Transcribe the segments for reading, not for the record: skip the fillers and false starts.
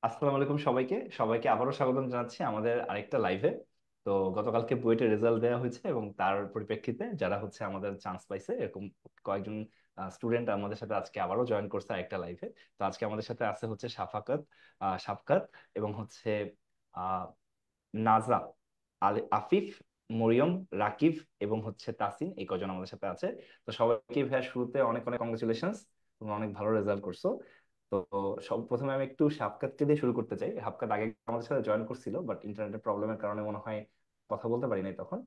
আসসালামু আলাইকুম সবাইকে সবাইকে আবারও স্বাগতম জানাচ্ছি আমাদের আরেকটা লাইভে। তো গতকালকে বুয়েটের রেজাল্ট দেওয়া হয়েছে এবং তার পরিপ্রেক্ষিতে যারা হচ্ছে আমাদের চান্স পাইছে এরকম কয়েকজন স্টুডেন্ট আমাদের সাথে আজকে আবারও জয়েন করছে আরেকটা লাইভে। তো আজকে আমাদের সাথে আছে হচ্ছে সাফকাত এবং হচ্ছে আহ নাজা, আফিফ, মরিয়ম, রাকিব এবং হচ্ছে তাসিন, এই কজন আমাদের সাথে আছে। তো সবাইকে ভাইয়া শুরুতে অনেক অনেক কংগ্রেচুলেশনস, তোমরা অনেক ভালো রেজাল্ট করছো। তো সব প্রথমে আমি একটু সাফকাতকে দিয়ে শুরু করতে চাই। সাফকাত আগে আমাদের সাথে জয়েন করছিল, বাট ইন্টারনেটের প্রবলেমের কারণে মনে হয় কথা বলতে পারি নাই তখন।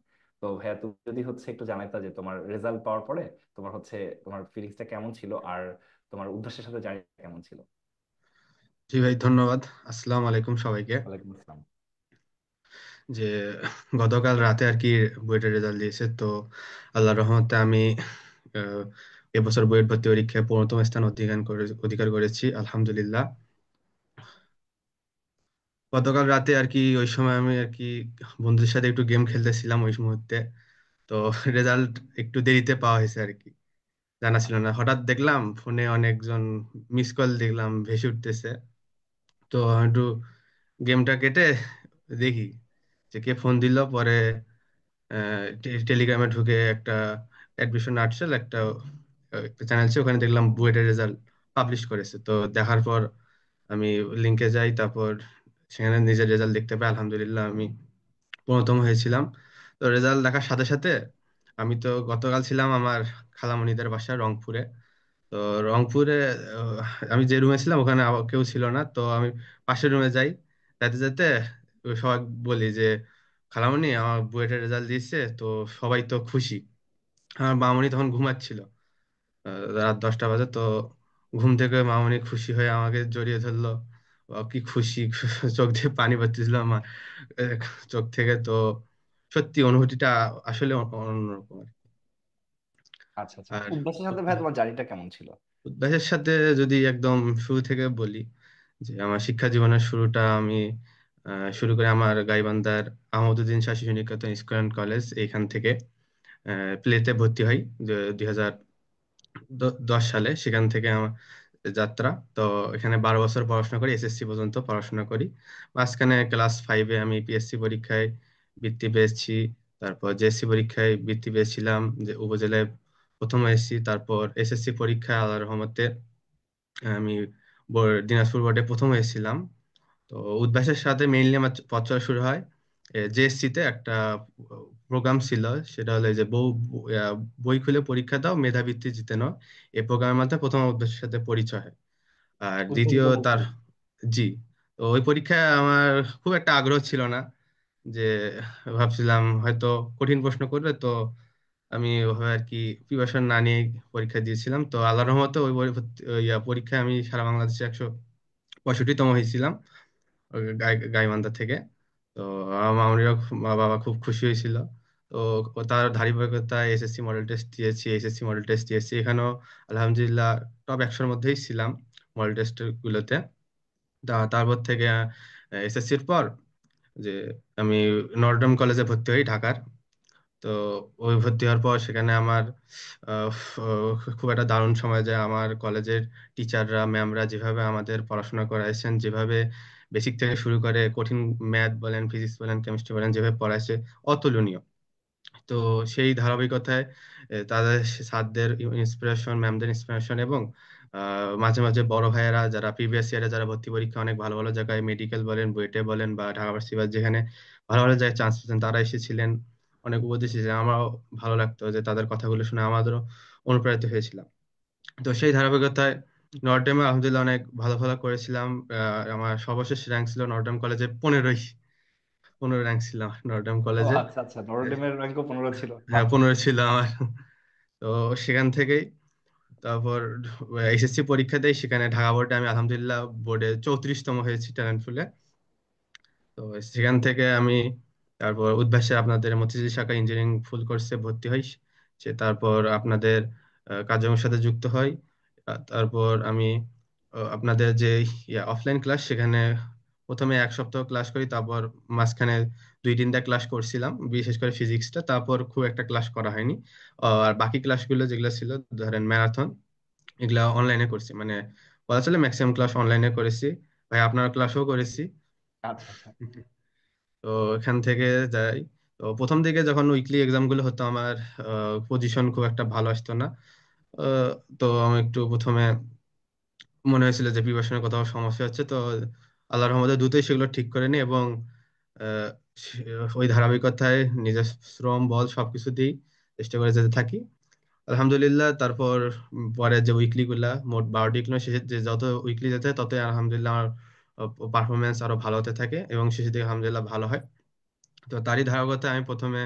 তো ভাইয়া তুমি যদি হচ্ছে একটু জানাইতা যে তোমার রেজাল্ট পাওয়ার পরে তোমার হচ্ছে তোমার ফিলিংসটা কেমন ছিল, আর তোমার উদ্দেশ্যের সাথে জার্নি কেমন ছিল। জি ভাই, ধন্যবাদ। আসসালামু আলাইকুম সবাইকে। ওয়ালাইকুম আসসালাম। যে গতকাল রাতে আর কি বুয়েটের রেজাল্ট দিয়েছে, তো আল্লাহর রহমতে আমি আহ, এবছর বুয়েট ভর্তি পরীক্ষায় 15তম স্থান অধিকার করেছি, আলহামদুলিল্লাহ। গতকাল রাতে আর কি ওই সময় আমি আর কি বন্ধুদের সাথে একটু গেম খেলতেছিলাম ওই মুহূর্তে। তো রেজাল্ট একটু দেরিতে পাওয়া হয়েছে আর কি, জানা ছিল না। হঠাৎ দেখলাম ফোনে অনেকজন মিস কল দেখলাম ভেসে উঠতেছে। তো আমি একটু গেমটা কেটে দেখি যে কে ফোন দিল। পরে টেলিগ্রামে ঢুকে একটা অ্যাডমিশন আর্টসেল একটা চ্যানেল ছিল, ওখানে দেখলাম বুয়েটের রেজাল্ট পাবলিশ করেছে। তো দেখার পর আমি লিঙ্কে যাই, তারপর সেখানে নিজের রেজাল্ট দেখতে পাই, আলহামদুলিল্লাহ আমি 15তম হয়েছিলাম। তো রেজাল্ট দেখার সাথে সাথে আমি তো গতকাল ছিলাম আমার খালামণিদের বাসা রংপুরে। তো রংপুরে আমি যে রুমে ছিলাম ওখানে কেউ ছিল না, তো আমি পাশের রুমে যাই। যাতে যেতে সবাই বলি যে খালামণি আমার বুয়েটের রেজাল্ট দিয়েছে। তো সবাই তো খুশি। আমার মামনি তখন ঘুমাচ্ছিল, রাত 10টা বাজে। তো ঘুম থেকে মামনি খুশি হয়ে আমাকে জড়িয়ে ধরলো। কি খুশি! চোখ দিয়ে পানি পড়তেছিল আমার আহ, চোখ থেকে। তো সত্যি অনুভূতিটা আসলে অন্যরকম আর কি। আচ্ছা আচ্ছা, আর উদ্দেশ্যের সাথে ভাইয়া তোমার জার্নিটা কেমন ছিল? উদ্ভাসের সাথে যদি একদম শুরু থেকে বলি, যে আমার শিক্ষা জীবনের শুরুটা আমি শুরু করি আমার গাইবান্ধার আহমদুদ্দিন শাহ শিশু নিকেতন স্কুল অ্যান্ড কলেজ, এইখান থেকে প্লেতে ভর্তি হই 2010 সালে। সেখান থেকে আমার যাত্রা। তো এখানে 12 বছর পড়াশোনা করি, এসএসসি পর্যন্ত পড়াশোনা করি। মাঝখানে ক্লাস 5-এ আমি পিএসসি পরীক্ষায় বৃত্তি পেয়েছি। তারপর জেএসসি পরীক্ষায় বৃত্তি পেয়েছিলাম, যে উপজেলায় প্রথম এসেছি। তারপর এসএসসি পরীক্ষায় আল্লাহর রহমতে আমি দিনাজপুর বোর্ডে প্রথম হয়েছিলাম। তো উদ্ভাসের সাথে মেইনলি আমার পথ চলা শুরু হয় জেএসসি তে। একটা প্রোগ্রাম ছিল, সেটা হলো এই যে বই খুলে পরীক্ষা দাও, মেধাবৃত্তি জিতে নাও। এই প্রোগ্রামের মাধ্যমে প্রথম উদ্ভাসের সাথে পরিচয় হয়। আর দ্বিতীয় উদ্ভাসিত তার, পড়ছি। জি। তো ওই পরীক্ষায় আমার খুব একটা আগ্রহ ছিল না, যে ভাবছিলাম হয়তো কঠিন প্রশ্ন করবে। তো আমি ওভাবে আর কি প্রিপারেশন না নিয়ে পরীক্ষা দিয়েছিলাম। তো আল্লাহর রহমতে ওই পরীক্ষায় আমি সারা বাংলাদেশে 165তম হয়েছিলাম, ওই গাইবান্ধা থেকে। তো আমার মামনিরা মা বাবা খুব খুশি হয়েছিল। তো তার ধারাবাহিকতায় এসএসসি মডেল টেস্ট দিয়েছি, এসএসসি মডেল টেস্ট দিয়েছি, এখানেও আলহামদুলিল্লাহ টপ 100-র মধ্যেই ছিলাম মডেল টেস্ট গুলোতে। তারপর থেকে এসএসসির পর যে আমি নটরডেম কলেজে ভর্তি হই ঢাকার। তো ওই ভর্তি হওয়ার পর সেখানে আমার আহ, খুব একটা দারুণ সময় যায়। আমার কলেজের টিচাররা ম্যামরা যেভাবে আমাদের পড়াশোনা করাইছেন, যেভাবে বেসিক থেকে শুরু করে কঠিন ম্যাথ বলেন, ফিজিক্স বলেন, কেমিস্ট্রি বলেন, যেভাবে পড়াইছে অতুলনীয়। তো সেই ধারাবাহিকতায় তাদের স্যারদের ইন্সপিরেশন, ম্যামদের ইন্সপিরেশন, এবং মাঝে মাঝে বড় ভাইয়েরা যারা প্রিভিয়াস ইয়ারে যারা ভর্তি পরীক্ষা অনেক ভালো ভালো জায়গায় মেডিকেল বলেন, বুয়েটে বলেন, বা ঢাকা ভার্সিটি বা যেখানে ভালো ভালো জায়গায় চান্স পেয়েছেন, তারা এসেছিলেন, অনেক উপদেশ দিয়েছিলেন। আমারও ভালো লাগতো যে তাদের কথাগুলো শুনে আমাদেরও অনুপ্রাণিত হয়েছিলাম। তো সেই ধারাবাহিকতায় নর্ডেমে আলহামদুলিল্লাহ অনেক ভালো ভালো করেছিলাম। আমার সর্বশেষ র্যাঙ্ক ছিল নর্ডেম কলেজে 15ই, 15 র্যাঙ্ক ছিল নর্ডেম ও কলেজে। আচ্ছা আচ্ছা, নরডেমের র্যাঙ্কও 15 ছিল, হ্যাঁ, বাহ। 15 ছিল আমার। তো সেখান থেকেই তারপর এসএসসি পরীক্ষা দেই, সেখানে ঢাকা বোর্ডে আমি আলহামদুলিল্লাহ বোর্ডে 34তম হয়েছি ট্যালেন্টফুলে। তো সেখান থেকে আমি তারপর উদ্ভাসে আপনাদের মতিঝিল শাখা ইঞ্জিনিয়ারিং ফুল কোর্সে ভর্তি হই। তারপর আপনাদের কার্যক্রমের সাথে যুক্ত হই। তারপর আমি আপনাদের যে অফলাইন ক্লাস, সেখানে প্রথমে 1 সপ্তাহ ক্লাস করি। তারপর মাঝখানে 2-3টা ক্লাস করছিলাম, বিশেষ করে ফিজিক্সটা। তারপর খুব একটা ক্লাস করা হয়নি। আর বাকি ক্লাসগুলো যেগুলো ছিল, ধরেন ম্যারাথন, এগুলা অনলাইনে করছি। মানে বলা চলে ম্যাক্সিমাম ক্লাস অনলাইনে করেছি। ভাই আপনার ক্লাসও করেছি। আচ্ছা আচ্ছা। তো এখান থেকে যাই। তো প্রথম দিকে যখন উইকলি এক্সাম গুলো হতো আমার পজিশন খুব একটা ভালো আসতো না। আহ, তো আমি একটু প্রথমে মনে হয়েছিল যে প্রিপারেশনের কোথাও সমস্যা হচ্ছে, তো আল্লাহর রহমতে দ্রুতই সেগুলো ঠিক করে নি এবং আহ, সে- ওই ধারাবাহিকতায় নিজের শ্রম বল সবকিছু দিয়েই চেষ্টা করে যেতে থাকি। আলহামদুলিল্লাহ তারপর পরে যে উইকলি গুলা মোট 12টি উইকলি শেষে যে যত উইকলি যেতে হয় ততই আলহামদুলিল্লাহ আমার পারফরমেন্স আরো ভালো হতে থাকে এবং শেষের দিকে আলহামদুলিল্লাহ ভালো হয়। তো তারই ধারাবাহিকতায় আমি প্রথমে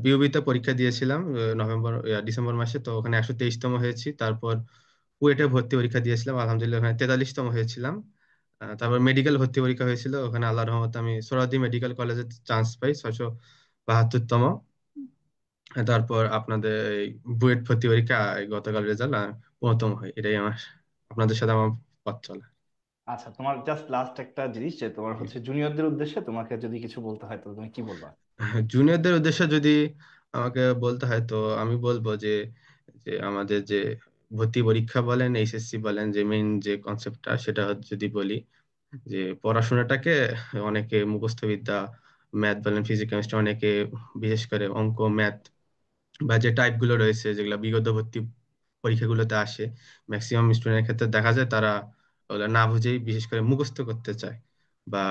বিউবিতে পরীক্ষা দিয়েছিলাম নভেম্বর ডিসেম্বর মাসে, তো ওখানে 123তম হয়েছি। তারপর কুয়েটে ভর্তি পরীক্ষা দিয়েছিলাম, আলহামদুলিল্লাহ ওখানে 43তম হয়েছিলাম। তারপর মেডিকেল ভর্তি পরীক্ষা হয়েছিল, ওখানে আল্লাহর রহমতে আমি সোহরাওয়ার্দী মেডিকেল কলেজে চান্স পাই 672তম। তারপর আপনাদের এই বুয়েট ভর্তি পরীক্ষা এই গতকাল রেজাল্ট 15তম হয়। এটাই আমার আপনাদের সাথে আমার পথ চলা। আচ্ছা, তোমার জাস্ট লাস্ট একটা জিনিস, যে তোমার হচ্ছে জুনিয়রদের উদ্দেশ্যে তোমাকে যদি কিছু বলতে হয় তো তুমি কি বলবা? জুনিয়রদের উদ্দেশ্যে যদি আমাকে বলতে হয় তো আমি বলবো যে যে আমাদের যে ভর্তি পরীক্ষা বলেন এইচএসসি বলেন, যে মেইন যে কনসেপ্টটা সেটা যদি বলি, যে পড়াশোনাটাকে অনেকে মুখস্থ বিদ্যা, ম্যাথ বলেন ফিজিক্স কেমিস্ট্রি, অনেকে বিশেষ করে অঙ্ক ম্যাথ বা যে টাইপ গুলো রয়েছে যেগুলো বিগত ভর্তি পরীক্ষাগুলোতে আসে, ম্যাক্সিমাম স্টুডেন্টের ক্ষেত্রে দেখা যায় তারা ওগুলো না বুঝেই বিশেষ করে মুখস্থ করতে চায় বা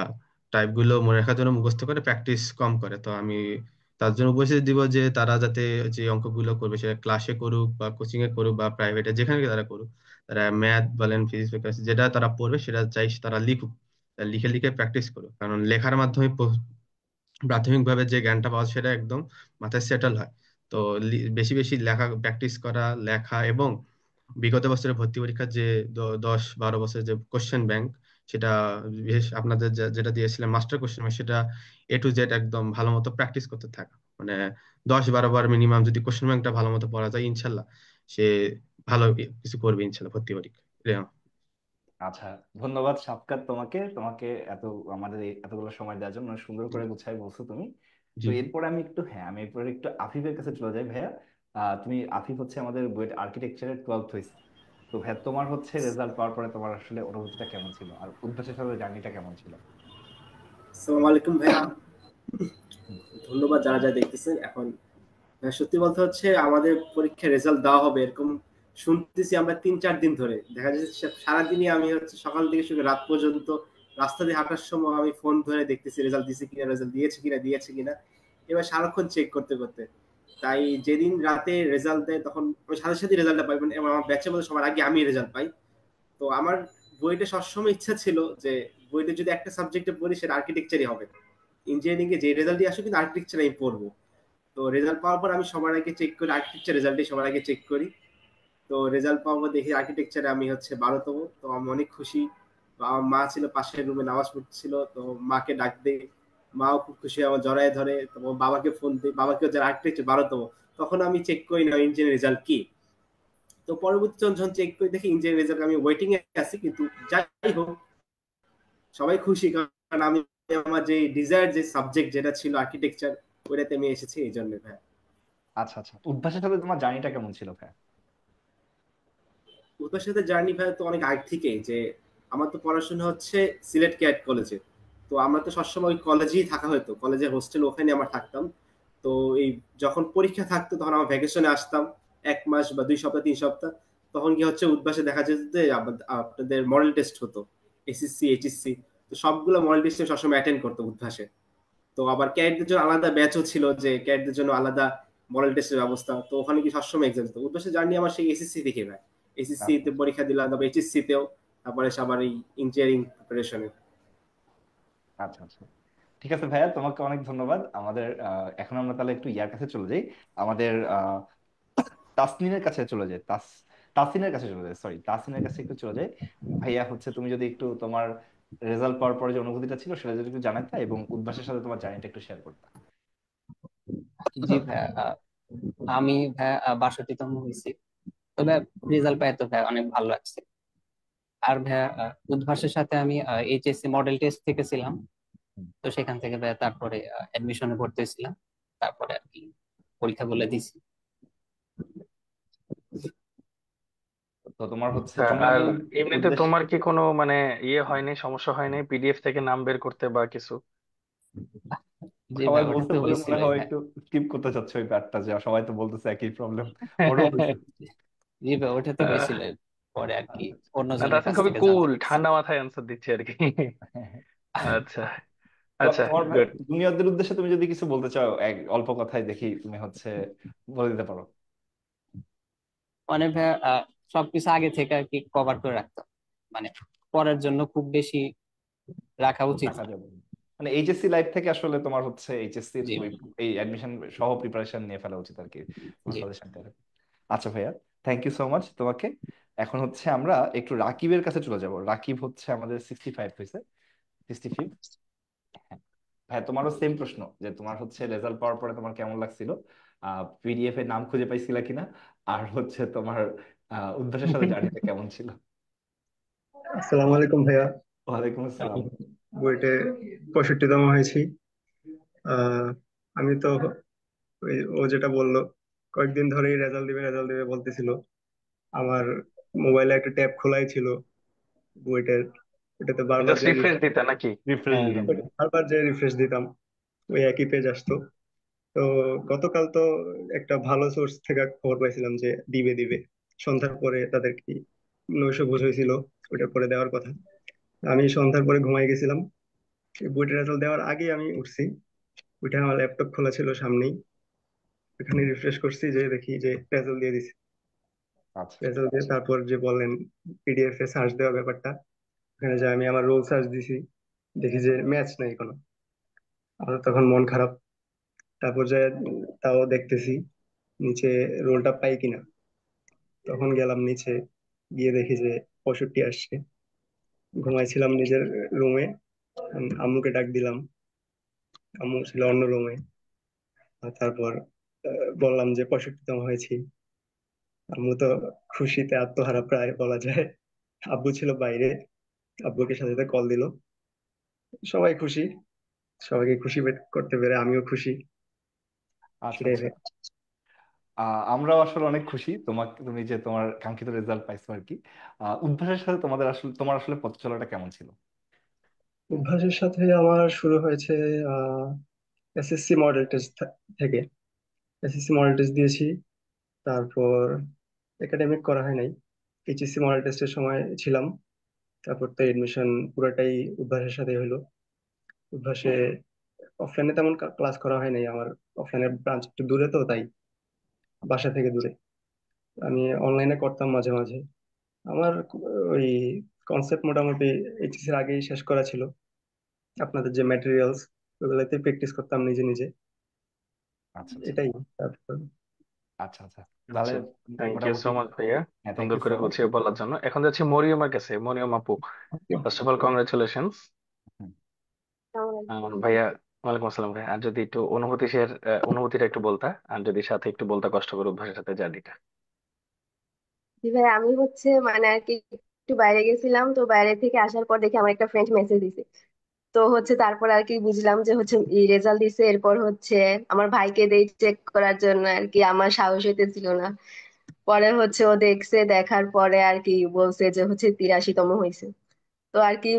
টাইপ গুলো মনে রাখার জন্য মুখস্থ করে প্র্যাকটিস কম করে। তো আমি তার জন্য উপদেশ দিব যে তারা যাতে যে অঙ্কগুলো করবে সেটা ক্লাসে করুক বা কোচিং এ করুক বা প্রাইভেটে যেখানে তারা করুক, তারা ম্যাথ বলেন ফিজিক্স যেটা তারা পড়বে সেটা চাই তারা লিখুক, লিখে লিখে প্র্যাকটিস করুক। কারণ লেখার মাধ্যমে প্রাথমিকভাবে যে জ্ঞানটা পাওয়া যায় সেটা একদম মাথায় সেটেল হয়। তো বেশি বেশি লেখা প্র্যাকটিস করা, লেখা এবং বিগত বছরের ভর্তি পরীক্ষার যে 10-12 বছরের যে কোশ্চেন ব্যাংক, সেটা বিশেষ আপনাদের যেটা দিয়েছিলেন মাস্টার কোশ্চেন ব্যাংক, সেটা A to Z একদম ভালো মতো প্র্যাকটিস করতে থাকা। মানে 10-12 বার মিনিমাম যদি কোশ্চেন ব্যাংকটা ভালো মতো পড়া যায় ইনশাল্লাহ সে ভালো কিছু করবে ইনশাল্লাহ ভর্তি পরীক্ষা। আচ্ছা, ধন্যবাদ সাফকাত তোমাকে, এত আমাদের এতগুলো সময় দেওয়ার জন্য সুন্দর করে গুছাই বলছো তুমি। তো জি। এরপরে আমি একটু, হ্যাঁ আমি এরপরে একটু আফিফের কাছে চলে যাই ভাইয়া। তুমি আফিফ হচ্ছে আমাদের বুয়েট আর্কিটেকচারের 12th হয়েছে। তো ভাইয়া তোমার হচ্ছে রেজাল্ট পাওয়ার পরে তোমার আসলে অনুভূতিটা কেমন ছিল, আর উদ্ভাসের সাথে জার্নিটা কেমন ছিল? আসসালামু আলাইকুম ভাইয়া, হুম। ধন্যবাদ যারা যা দেখতেছেন। এখন সত্যি বলতে হচ্ছে আমাদের পরীক্ষার রেজাল্ট দেওয়া হবে এরকম শুনতেছি আমরা 3-4 দিন ধরে। দেখা যাচ্ছে সারাদিনই আমি হচ্ছে সকাল থেকে শুরু করে রাত পর্যন্ত রাস্তা দিয়ে হাঁটার সময় আমি ফোন ধরে দেখতেছি রেজাল্ট দিছে কিনা, রেজাল্ট দিয়েছে কিনা। এবার সারাক্ষণ চেক করতে করতে, তাই যেদিন রাতে রেজাল্ট দেয় তখন আমি সাথে সাথে রেজাল্টটা পাই, মানে আমার ব্যাচের মধ্যে সবার আগে আমি রেজাল্ট পাই। তো আমার বইটা সবসময় ইচ্ছা ছিল যে বইটা যদি একটা সাবজেক্টে পড়ি সেটা আর্কিটেকচারই হবে। ইঞ্জিনিয়ারিং এ যে রেজাল্টই আসুক কিন্তু আর্কিটেকচার আমি পড়বো। তো রেজাল্ট পাওয়ার পর আমি সবার আগে চেক করি আর্কিটেকচার, রেজাল্টই সবার আগে চেক করি। তো রেজাল্ট পাওয়ার পর দেখি আর্কিটেকচারে আমি হচ্ছে 12তম। তো আমি অনেক খুশি। তো আমার মা ছিল পাশের রুমে নামাজ পড়ছিল, তো মাকে ডাক দেই, মাও খুব খুশি হয়ে আমার জড়ায় ধরে। তো বাবাকে ফোন দিই, বাবাকে হচ্ছে আর্কিটেকচার 12তম। তখন আমি চেক করি না ইঞ্জিনিয়ারিং রেজাল্ট কি। তো পরবর্তী যখন চেক করে দেখি ইঞ্জিনিয়ারিং রেজাল্ট, আমি ওয়েটিং এ আছি, কিন্তু যাই হোক সবাই খুশি, কারণ আমি আমার যে ডিজায়ার যে সাবজেক্ট যেটা ছিল আর্কিটেকচার, ওইটাতে আমি এসেছি এই জন্য ভাই। আচ্ছা আচ্ছা, উদ্ভাসের সাথে তোমার জার্নিটা কেমন ছিল ভাইয়া? ওদের সাথে জার্নি ভাই তো অনেক আগে থেকেই, যে আমার তো পড়াশোনা হচ্ছে সিলেট ক্যাট কলেজে। তো আমরা তো সবসময় ওই কলেজেই থাকা হতো, কলেজের হোস্টেল ওখানে আমরা থাকতাম। তো এই যখন পরীক্ষা থাকতো তখন আমরা ভ্যাকেশনে আসতাম 1 মাস বা 2 সপ্তাহ 3 সপ্তাহ। তখন কি হচ্ছে উদ্বাসে দেখা যেত যে আপনাদের মডেল টেস্ট হতো, এসএসসি এইচএসসি। তো সবগুলো মডেল টেস্ট সবসময় অ্যাটেন্ড করতো উদ্ভাসে। তো আবার ক্যাডেটদের জন্য আলাদা ব্যাচও ছিল, যে ক্যাডেটদের জন্য আলাদা মডেল টেস্টের ব্যবস্থা। তো ওখানে কি সবসময় এক্সাম দিত। উদ্দেশ্যে জার্নি আমার সেই এসএসসি থেকে ভাই। এসএসসি আচ্ছা তে পরীক্ষা দিলাম, তারপর এইচএসসি তেও, তারপরে সবার এই ইঞ্জিনিয়ারিং প্রিপারেশনে। আচ্ছা আচ্ছা, ঠিক আছে ভাইয়া, তোমাকে অনেক ধন্যবাদ। আমাদের এখন আমরা তাহলে একটু ইয়ার কাছে চলে যাই, আমাদের তাসনিনের কাছে চলে যায়, তাসিনের কাছে চলে যায়, সরি তাসিনের কাছে একটু চলে যায়। ভাইয়া হচ্ছে তুমি যদি একটু তোমার রেজাল্ট পাওয়ার পরে যে অনুভূতিটা ছিল সেটা যদি একটু জানাতে, এবং উদ্ভাসের সাথে তোমার জার্নিটা একটু শেয়ার করতে। জি ভাইয়া, আমি ভাইয়া 62তম হয়েছি। তবে রেজাল্ট পাই তো ভাইয়া অনেক ভালো লাগছে। আর ভাইয়া উদ্ভাসের সাথে আমি এইচএসসি মডেল টেস্ট থেকে ছিলাম। তো সেখান থেকে ভাইয়া তারপরে অ্যাডমিশনে ভর্তি হয়েছিলাম। তারপরে আর কি পরীক্ষা বলে দিছি। তো তোমার হচ্ছে আচ্ছা, আর জুনিয়রদের এমনিতে উদ্দেশ্যে। তোমার কি কোনো মানে ইয়ে হয়নি, সমস্যা হয়নি পিডিএফ থেকে নাম বের করতে বা কিছু? জি সবাই ভাই, ওটা বলছে তো বলে মনে হয়েছিলই হয় ভাই। একটু স্কিপ করতে চাচ্ছে ওই পার্টটা, যে সবাই তো বলতেছে একই প্রবলেম, ওরও হয়েছে। জি ভাই, ওটা তো আহ, হয়েছিল, পরে আর কি না, অন্যজনের তাছাড়া কাছ খুবই থেকে জানতে কুল, পারছি। ঠান্ডা মাথায় অ্যান্সার দিচ্ছি আর কি। আচ্ছা। তো আচ্ছা, তোমার গুড। জুনিয়রদের উদ্দেশ্যে তুমি যদি কিছু বলতে চাও, এক অল্প কথায় দেখি তুমি হচ্ছে বলে দিতে পারো। মানে ভাই সবকিছু আগে থেকে আর কি কভার করে রাখতাম, মানে পরের জন্য খুব বেশি রাখা উচিত রাখা না। যাবে না। মানে এইচএসসি লাইফ থেকে আসলে তোমার হচ্ছে এইচএসসির জি ওই এই অ্যাডমিশন সহ প্রিপারেশন নিয়ে ফেলা উচিত আর কি, তোমার জি। সাজেশনটা। আচ্ছা ভাইয়া, থ্যাংক ইউ সো মাচ তোমাকে। এখন হচ্ছে আমরা একটু রাকিবের কাছে চলে যাব। রাকিব হচ্ছে আমাদের 65 হয়েছে, 65। ভাইয়া তোমারও সেম প্রশ্ন, যে তোমার হচ্ছে রেজাল্ট পাওয়ার পরে তোমার কেমন লাগছিল, পিডিএফ এর নাম খুঁজে পাইছিলা কিনা, আর হচ্ছে তোমার উদ্ভাসের সাথে জার্নিটা কেমন ছিল। আসসালামু আলাইকুম ভাইয়া। ওয়ালাইকুম আমি আসসালাম। বুয়েটে 65তম হয়েছি। আহ, আমি তো ও যেটা বললো, কয়েকদিন ধরেই রেজাল্ট দিবে রেজাল্ট দিবে বলতেছিল। আমার মোবাইলে একটা ট্যাব খোলাই ছিল বুয়েটের, এটাতে বারবার জাস্ট যে রিফ্রেশ দিতে নাকি? রিফ্রেশ হ্যাঁ দিলাম। বারবার যে রিফ্রেশ দিতাম, ওই একই পেজ আসতো। তো গতকাল তো একটা ভালো সোর্স থেকে খবর পাইছিলাম যে দিবে দিবে, সন্ধ্যার পরে তাদের কি নৈশ ভোজ হয়েছিল, ওটার পরে দেওয়ার কথা। আমি সন্ধ্যার পরে ঘুমাই গেছিলাম, বুয়েটের রেজাল্ট দেওয়ার আগে আমি উঠছি, ওইটা আমার ল্যাপটপ খোলা ছিল সামনেই, এখানে রিফ্রেশ করছি যে দেখি যে রেজাল্ট দিয়ে দিছে। আচ্ছা রেজাল্ট দিয়ে তারপর যে বললেন পিডিএফ এ সার্চ দেওয়া ব্যাপারটা, ওখানে যে আমি আমার রোল সার্চ দিছি, দেখি যে ম্যাচ নাই কোনো। আমার তখন মন খারাপ। তারপর যে তাও দেখতেছি নিচে রোলটা পাই কিনা। তখন গেলাম নিচে, গিয়ে দেখি যে 65 আসছে। ঘুমাইছিলাম নিজের রুমে, আম্মুকে ডাক দিলাম, আম্মু ছিল অন্য রুমে। তারপর বললাম যে 65তম হয়েছি। আম্মু তো খুশিতে আত্মহারা প্রায় বলা যায়। আব্বু ছিল বাইরে, আব্বুকে সাথে সাথে কল দিল। সবাই খুশি, সবাইকে খুশি করতে পেরে আমিও খুশি। আচ্ছা সেটাই আচ্ছা। ভাই। আমরাও আসলে অনেক খুশি তোমাকে, তুমি যে তোমার কাঙ্ক্ষিত রেজাল্ট পাইছো আর কি। উদ্ভাসের সাথে তোমাদের আসলে তোমার আসলে পথ চলাটা কেমন ছিল। অভ্যাসের সাথে আমার শুরু হয়েছে এসএসসি মডেল টেস্ট থেকে। এসএসসি মডেল টেস্ট দিয়েছি, তারপর একাডেমিক করা হয় নাই। এইচএসসি মডেল টেস্টের সময় ছিলাম। তারপর তো এডমিশন পুরোটাই অভ্যাসের সাথে হলো। অভ্যাসে অফলাইনে তেমন ক্লাস করা হয় নাই আমার, অফলাইনের ব্রাঞ্চ একটু দূরে, তো তাই বাসা থেকে দূরে। আমি অনলাইনে করতাম মাঝে মাঝে। আমার ওই কনসেপ্ট মোটামুটি এইচএস এর আগেই শেষ করা ছিল। আপনাদের যে ম্যাটেরিয়ালস, ওগুলোতে প্র্যাকটিস করতাম নিজে নিজে, আচ্ছা আচ্ছা। এটাই। তারপর আচ্ছা আচ্ছা, তাহলে আচ্ছা, থ্যাংক ইউ মোটামুটি। সো মাচ ভাইয়া, হ্যাঁ, থ্যাংক সুন্দর ইউ সো করে মাচ। গুছিয়ে বলার জন্য। এখন যাচ্ছি মরিয়মের কাছে। মরিয়ম আপু, ফার্স্ট অফ অল কংগ্রেচুলেশনস ভাইয়া। ওয়ালাইকুম আসসালাম ভাইয়া। আর যদি একটু অনুভূতিটা একটু বলতা, আর যদি সাথে একটু বলতা কষ্ট করে অভ্যাসের সাথে জার্নিটা। জি ভাই, আমি হচ্ছে মানে আর কি একটু বাইরে গেছিলাম, তো বাইরে থেকে আসার পর দেখি আমার একটা ফ্রেন্ড মেসেজ দিছে। তো হচ্ছে তারপর আর কি বুঝলাম যে হচ্ছে রেজাল্ট দিছে। এরপর হচ্ছে আমার ভাইকে দেই চেক করার জন্য, আর কি আমার সাহস হইতেছিল না। পরে হচ্ছে ও দেখছে, দেখার পরে আর কি বলছে যে হচ্ছে 83তম হয়েছে। তো আর কি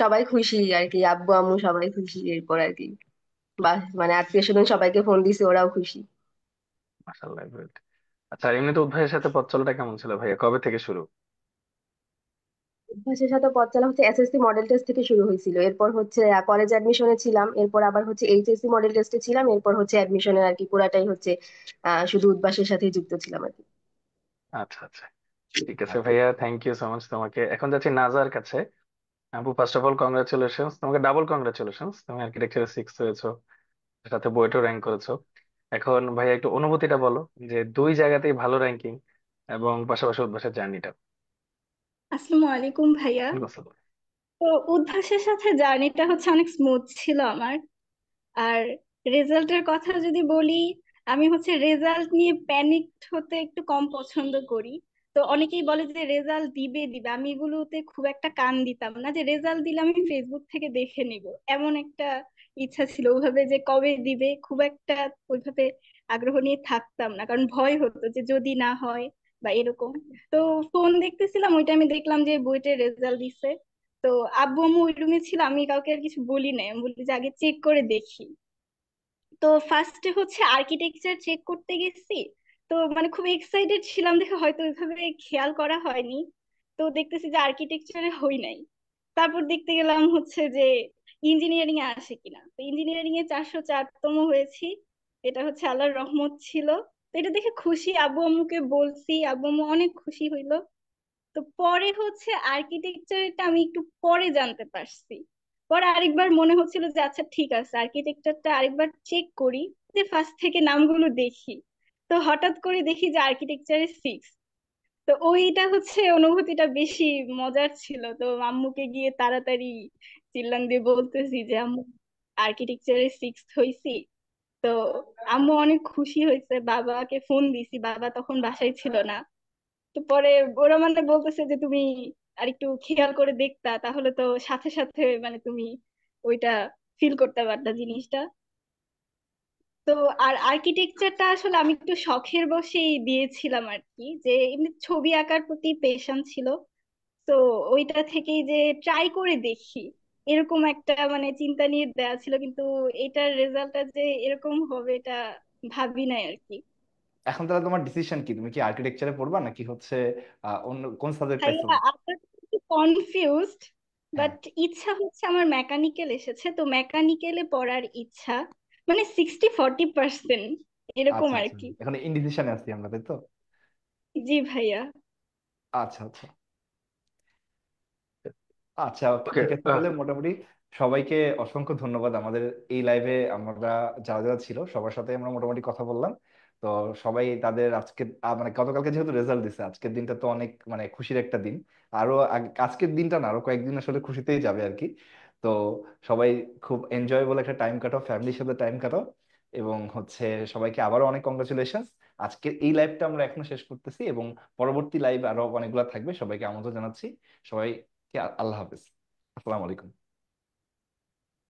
সবাই খুশি আর কি, আব্বু আম্মু সবাই খুশি। এরপর আর কি বা মানে আত্মীয় স্বজন সবাইকে ফোন দিছে, ওরাও খুশি। মাশাআল্লাহ, গুড। আচ্ছা, এমনিতে অভ্যাসের সাথে পথ চলাটা কেমন ছিল ভাইয়া, কবে থেকে শুরু? অভ্যাসের সাথে পথ চলা হচ্ছে এসএসসি মডেল টেস্ট থেকে শুরু হয়েছিল। এরপর হচ্ছে কলেজ অ্যাডমিশনে ছিলাম, এরপর আবার হচ্ছে এইচএসসি মডেল টেস্টে ছিলাম, এরপর হচ্ছে অ্যাডমিশনে আর কি পুরাটাই হচ্ছে শুধু উদ্ভাসের সাথেই যুক্ত ছিলাম আর কি। আচ্ছা আচ্ছা, ঠিক আছে আচ্ছা ভাইয়া, থ্যাংক ইউ সো মাচ তোমাকে। এখন যাচ্ছি নাজার কাছে। আপু, ফার্স্ট অফ অল কংগ্রাচুলেশনস তোমাকে, ডাবল কংগ্রাচুলেশনস, তুমি আর্কিটেকচারে 6 হয়েছো, সাথে বুয়েটও র্যাঙ্ক করেছো। এখন ভাইয়া একটু অনুভূতিটা বলো, যে দুই জায়গাতেই ভালো র্যাঙ্কিং এবং পাশাপাশি উদ্ভাসের জার্নিটা। আসসালামু আলাইকুম ভাইয়া। তো উদ্ভাসের সাথে জার্নিটা হচ্ছে অনেক স্মুথ ছিল আমার। আর রেজাল্টের কথা যদি বলি, আমি হচ্ছে রেজাল্ট নিয়ে প্যানিক হতে একটু কম পছন্দ করি। তো অনেকেই বলে যে রেজাল্ট দিবে দিবে, আমি এগুলোতে খুব একটা কান দিতাম না। যে রেজাল্ট দিলে আমি ফেসবুক থেকে দেখে নিব, এমন একটা ইচ্ছা ছিল। ওইভাবে যে কবে দিবে খুব একটা ওইভাবে আগ্রহ নিয়ে থাকতাম না, কারণ ভয় হতো যে যদি না হয়, বা এরকম। তো ফোন দেখতেছিলাম, ওই টাইমে দেখলাম যে বুয়েটের রেজাল্ট দিছে। তো আব্বু আম্মু ওই রুমে ছিল, আমি কাউকে আর কিছু বলি নাই, আমি বলি যে আগে চেক করে দেখি। তো ফার্স্টে হচ্ছে আর্কিটেকচার চেক করতে গেছি। তো মানে খুব এক্সাইটেড ছিলাম দেখে হয়তো ওইভাবে খেয়াল করা হয়নি। তো দেখতেছি যে আর্কিটেকচারে হই নাই। তারপর দেখতে গেলাম হচ্ছে যে ইঞ্জিনিয়ারিং এ আসে কিনা, তো ইঞ্জিনিয়ারিং এ 404তম হয়েছি। এটা হচ্ছে আল্লাহর রহমত ছিল। তো এটা দেখে খুশি, আব্বু আম্মুকে বলছি, আব্বু আম্মু অনেক খুশি হইলো। তো পরে হচ্ছে আর্কিটেকচারটা আমি একটু পরে জানতে পারছি। পরে আরেকবার মনে হচ্ছিল যে আচ্ছা ঠিক আছে আর্কিটেকচারটা আরেকবার চেক করি, যে ফার্স্ট থেকে নামগুলো দেখি। তো হঠাৎ করে দেখি যে আর্কিটেকচারে 6। তো ওইটা হচ্ছে অনুভূতিটা বেশি মজার ছিল। তো আম্মুকে গিয়ে তাড়াতাড়ি চিল্লান দিয়ে বলতেছি যে আম্মু আর্কিটেকচারে 6 হয়েছি। তো আম্মু অনেক খুশি হয়েছে, বাবাকে ফোন দিছি, বাবা তখন বাসায় ছিল না। তো পরে ওরা মানে বলতেছে যে তুমি আর একটু খেয়াল করে দেখতা, তাহলে তো সাথে সাথে মানে তুমি ওইটা ফিল করতে পারতা জিনিসটা। তো আর আর্কিটেকচারটা আসলে আমি একটু শখের বশেই দিয়েছিলাম আর কি, যে এমনি ছবি আঁকার প্রতি পেশন ছিল। তো ওইটা থেকেই যে ট্রাই করে দেখি এরকম একটা মানে চিন্তা নিয়ে দেওয়া ছিল, কিন্তু এটার রেজাল্টটা যে এরকম হবে এটা ভাবি নাই আর কি। এখন তাহলে তোমার ডিসিশন কি, তুমি কি আর্কিটেকচারে পড়বা নাকি হচ্ছে অন্য কোন সাবজেক্ট পাইছো? ভাইয়া আপনার কনফিউজড, হ্যাঁ। বাট ইচ্ছা হচ্ছে আমার মেকানিক্যাল এসেছে, তো মেকানিক্যালে পড়ার ইচ্ছা। মানে 60-40% এরকম আচ্ছা আর আচ্ছা, কি। এখন ইনডিসিশনে আছি আমরা, তাই তো? জি ভাইয়া। আচ্ছা আচ্ছা। আচ্ছা ওকে, ওকে। ঠিক আছে, তাহলে মোটামুটি সবাইকে অসংখ্য ধন্যবাদ। আমাদের এই লাইভে আমরা যারা যারা ছিল সবার সাথে আমরা মোটামুটি কথা বললাম। তো সবাই তাদের আজকে মানে গতকালকে যেহেতু রেজাল্ট দিছে, আজকের দিনটা তো অনেক মানে খুশির একটা দিন। আরো আজকের দিনটা না, আরো কয়েকদিন আসলে খুশিতেই যাবে আর কি। তো সবাই খুব এনজয়েবল একটা টাইম কাটাও, ফ্যামিলির সাথে টাইম কাটাও। এবং হচ্ছে সবাইকে আবারও অনেক কংগ্রাচুলেশন। আজকের এই লাইভটা আমরা এখনো শেষ করতেছি, এবং পরবর্তী লাইভ আরো অনেকগুলো থাকবে, সবাইকে আমন্ত্রণ জানাচ্ছি। সবাইকে আল্লাহ হাফেজ, আসসালামু আলাইকুম।